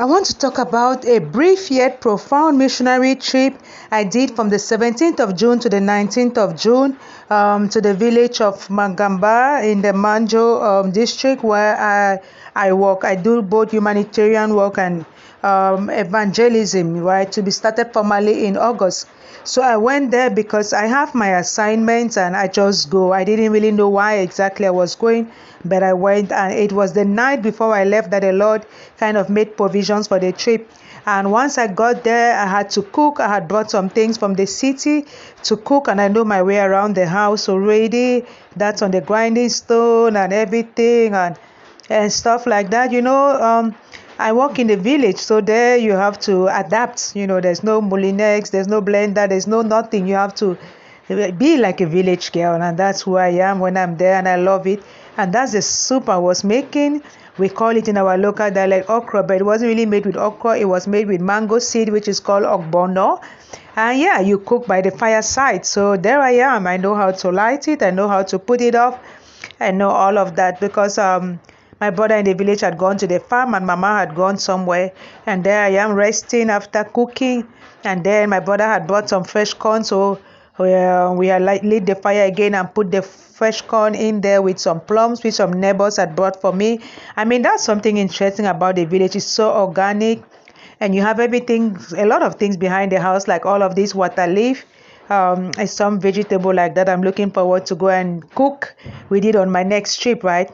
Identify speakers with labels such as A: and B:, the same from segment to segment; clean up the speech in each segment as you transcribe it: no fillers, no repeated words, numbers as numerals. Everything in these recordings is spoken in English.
A: I want to talk about a brief yet profound missionary trip I did from the 17th of June to the 19th of June to the village of Magamba in the Manjo district where I work. I do both humanitarian work and evangelism, right, to be started formally in August. So I went there because I have my assignments and I just go. I didn't really know why exactly I was going, but I went, and it was the night before I left that the Lord kind of made provisions for the trip. And once I got there, I had to cook. I had brought some things from the city to cook, and I know my way around the house already. That's on the grinding stone and everything, and stuff like that. I work in the village, so there you have to adapt. There's no Molinex, there's no blender, there's no nothing. You have to be like a village girl, and that's who I am when I'm there, and I love it. And that's the soup I was making. We call it in our local dialect okra, but it wasn't really made with okra. It was made with mango seed, which is called ogbono. And yeah, you cook by the fireside. So there I am. I know how to light it. I know how to put it off. I know all of that because my brother in the village had gone to the farm and mama had gone somewhere. And there I am resting after cooking. And then my brother had brought some fresh corn. So we had lit the fire again and put the fresh corn in there with some plums, which some neighbors had brought for me. I mean, that's something interesting about the village. It's so organic, and you have everything, a lot of things behind the house, like all of this water leaf, and some vegetable like that. I'm looking forward to go and cook with it on my next trip, right?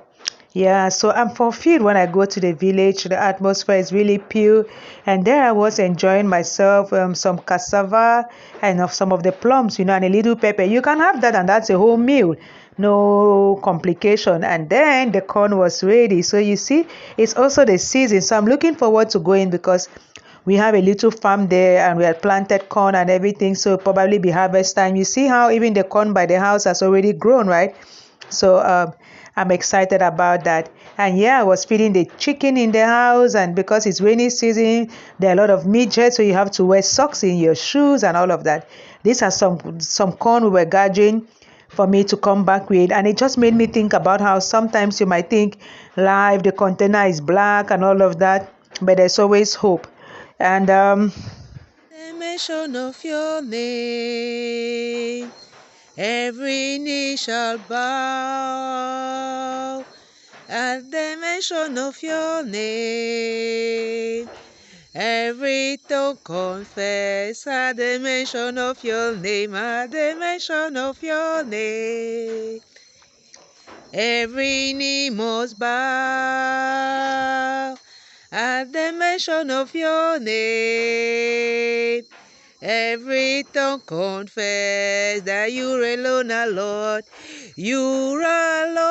A: Yeah, so I'm fulfilled when I go to the village. The atmosphere is really pure, and there I was enjoying myself, some cassava and of some of the plums, and a little pepper. You can have that, and that's a whole meal, no complication. And then the corn was ready. So you see, it's also the season. So I'm looking forward to going because we have a little farm there and we had planted corn and everything. So probably be harvest time. You see how even the corn by the house has already grown, right? So I'm excited about that. And yeah, I was feeding the chicken in the house, and because it's rainy season, there are a lot of midgets, so you have to wear socks in your shoes and all of that. These are some corn we were gathering for me to come back with, and it just made me think about how sometimes you might think life, the container is black and all of that, but there's always hope. And the mention of your name, every knee shall bow at the mention of your name. Every tongue confess at the mention of your name, at the mention of your name. Every knee must bow at the mention of your name. Every tongue confess that you alone are Lord. You are Lord.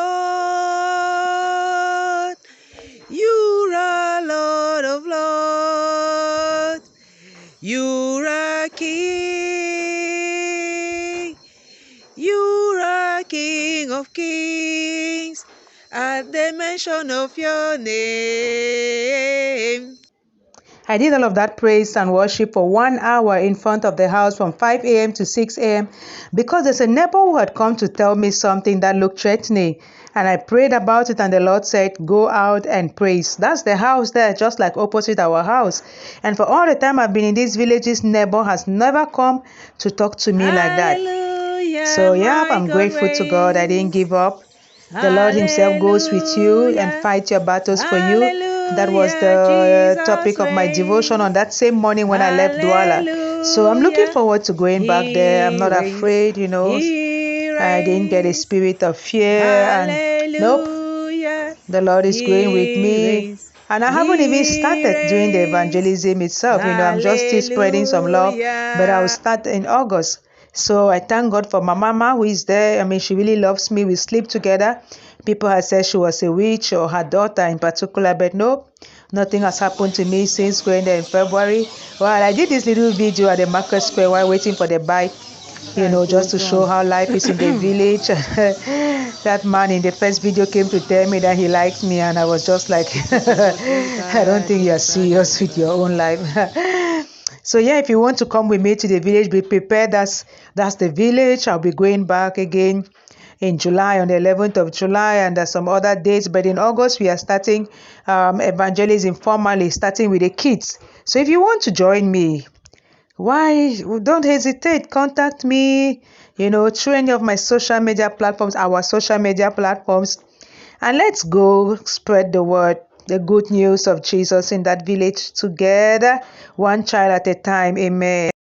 A: You are Lord of Lords. You are King. You are King of Kings. At the mention of your name. I did all of that praise and worship for 1 hour in front of the house from 5 a.m. to 6 a.m. because there's a neighbor who had come to tell me something that looked threatening. And I prayed about it, and the Lord said, go out and praise. That's the house there, just like opposite our house. And for all the time I've been in this village, this neighbor has never come to talk to me like that. So yeah, I'm grateful to God. I didn't give up. The Lord himself goes with you and fights your battles for you. That was the topic of my devotion on that same morning when I left Douala. So I'm looking forward to going back there. I'm not afraid, I didn't get a spirit of fear. And nope, the Lord is going with me. And I haven't even started doing the evangelism itself. I'm just still spreading some love. But I will start in August. So I thank God for my mama who is there. I mean, she really loves me. We sleep together. People have said she was a witch, or her daughter in particular, but no, nothing has happened to me since going there in February. Well, I did this little video at the market square while waiting for the bike, just to show how life is in the village. That man in the first video came to tell me that he liked me, and I was just like, I don't think you are serious with your own life. So yeah, if you want to come with me to the village, be prepared. That's the village. I'll be going back again in July, on the 11th of July, and some other dates. But in August, we are starting evangelism formally, starting with the kids. So if you want to join me, why don't hesitate, contact me, through any of my social media platforms, our social media platforms, and let's go spread the word, the good news of Jesus in that village together, one child at a time. Amen.